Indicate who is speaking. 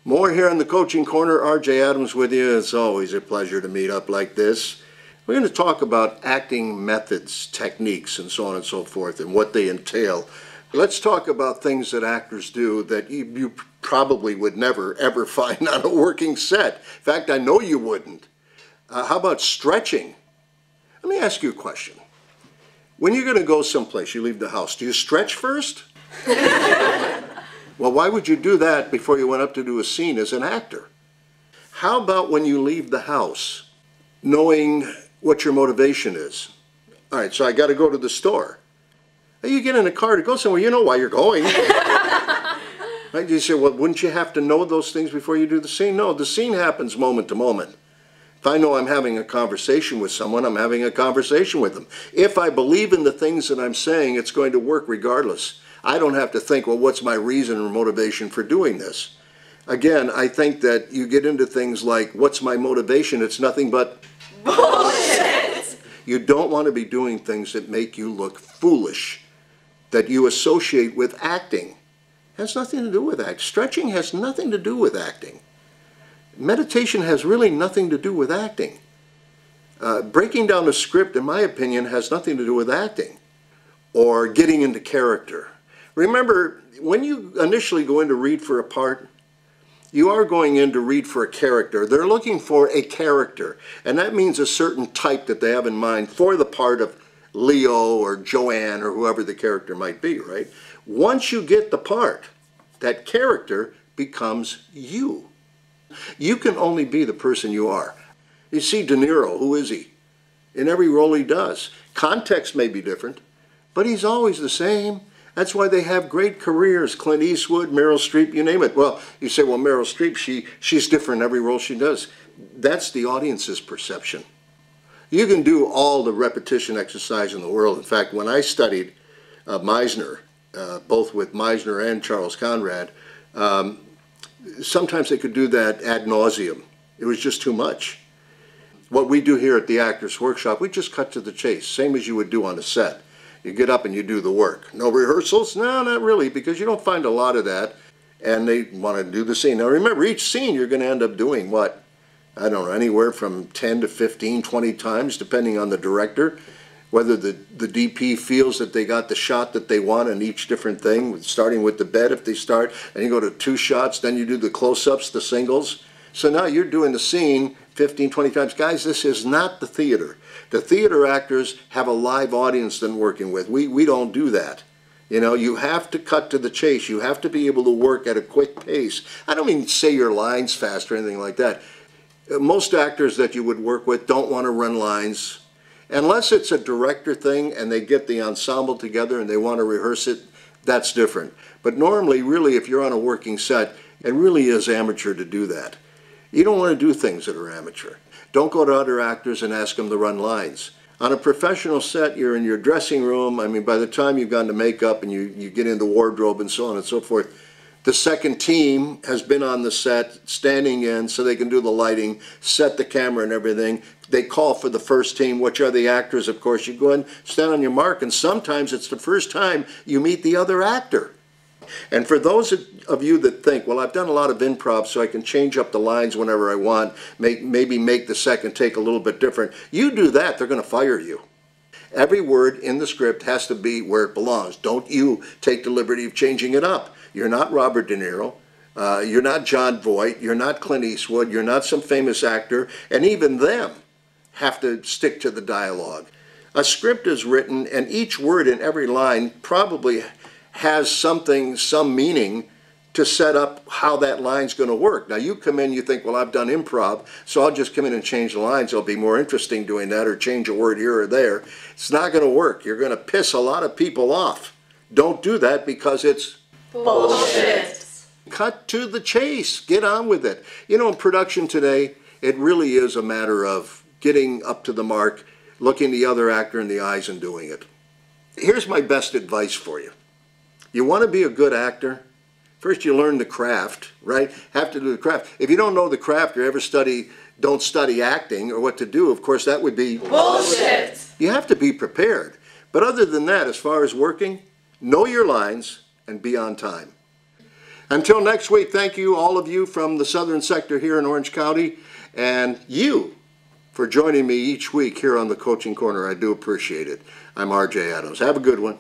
Speaker 1: More here in the Coaching Corner. R.J. Adams with you. It's always a pleasure to meet up like this. We're going to talk about acting methods, techniques, and so on and so forth, and what they entail. Let's talk about things that actors do that you probably would never, ever find on a working set. In fact, I know you wouldn't. How about stretching? Let me ask you a question. When you're going to go someplace, you leave the house, do you stretch first? Well, why would you do that before you went up to do a scene as an actor? How about when you leave the house, knowing what your motivation is? All right, so I got to go to the store. You get in a car to go somewhere, you know why you're going. Right? You say, well, wouldn't you have to know those things before you do the scene? No, the scene happens moment to moment. If I know I'm having a conversation with someone, I'm having a conversation with them. If I believe in the things that I'm saying, it's going to work regardless. I don't have to think, well, what's my reason or motivation for doing this? Again, I think that you get into things like, what's my motivation? It's nothing but bullshit. You don't want to be doing things that make you look foolish, that you associate with acting. It has nothing to do with acting. Stretching has nothing to do with acting. Meditation has really nothing to do with acting. Breaking down a script, in my opinion, has nothing to do with acting or getting into character. Remember, when you initially go in to read for a part, you are going in to read for a character. They're looking for a character, and that means a certain type that they have in mind for the part of Leo or Joanne or whoever the character might be, right? Once you get the part, that character becomes you. You can only be the person you are. You see De Niro, who is he? In every role he does. Context may be different, but he's always the same. That's why they have great careers. Clint Eastwood, Meryl Streep, you name it. Well, you say, well, Meryl Streep, she's different in every role she does. That's the audience's perception. You can do all the repetition exercise in the world. In fact, when I studied Meisner, both with Meisner and Charles Conrad, sometimes they could do that ad nauseum. It was just too much. What we do here at the Actors Workshop, we just cut to the chase, same as you would do on a set. You get up and you do the work. No rehearsals? No, not really, because you don't find a lot of that, and they want to do the scene. Now remember, each scene you're going to end up doing what? I don't know, anywhere from 10 to 15, 20 times, depending on the director, whether the DP feels that they got the shot that they want in each different thing, starting with the bed if they start, and you go to 2 shots, then you do the close-ups, the singles. So now you're doing the scene 15, 20 times. Guys, this is not the theater. The theater actors have a live audience they're working with. We don't do that. You know, you have to cut to the chase. You have to be able to work at a quick pace. I don't mean say your lines fast or anything like that. Most actors that you would work with don't want to run lines. Unless it's a director thing and they get the ensemble together and they want to rehearse it, that's different. But normally, really, if you're on a working set, it really is amateur to do that. You don't want to do things that are amateur. Don't go to other actors and ask them to run lines. On a professional set, you're in your dressing room. I mean, by the time you've gone to makeup and you get into wardrobe and so on and so forth, the second team has been on the set, standing in so they can do the lighting, set the camera and everything. They call for the first team, which are the actors, of course. You go in, stand on your mark, and sometimes it's the first time you meet the other actor. And for those of you that think, well, I've done a lot of improv so I can change up the lines whenever I want, maybe make the second take a little bit different, you do that, they're going to fire you. Every word in the script has to be where it belongs. Don't you take the liberty of changing it up. You're not Robert De Niro. You're not John Voight. You're not Clint Eastwood. You're not some famous actor. And even them have to stick to the dialogue. A script is written, and each word in every line probably has something, some meaning to set up how that line's going to work. Now you come in, you think, well, I've done improv, so I'll just come in and change the lines. It'll be more interesting doing that, or change a word here or there. It's not going to work. You're going to piss a lot of people off. Don't do that because it's bullshit. Cut to the chase. Get on with it. You know, in production today, it really is a matter of getting up to the mark, looking the other actor in the eyes and doing it. Here's my best advice for you. You want to be a good actor? First you learn the craft, right? Have to do the craft. If you don't know the craft or don't study acting or what to do, of course that would be bullshit. You have to be prepared. But other than that, as far as working, know your lines and be on time. Until next week, thank you, all of you from the southern sector here in Orange County, and you for joining me each week here on the Coaching Corner. I do appreciate it. I'm R.J. Adams. Have a good one.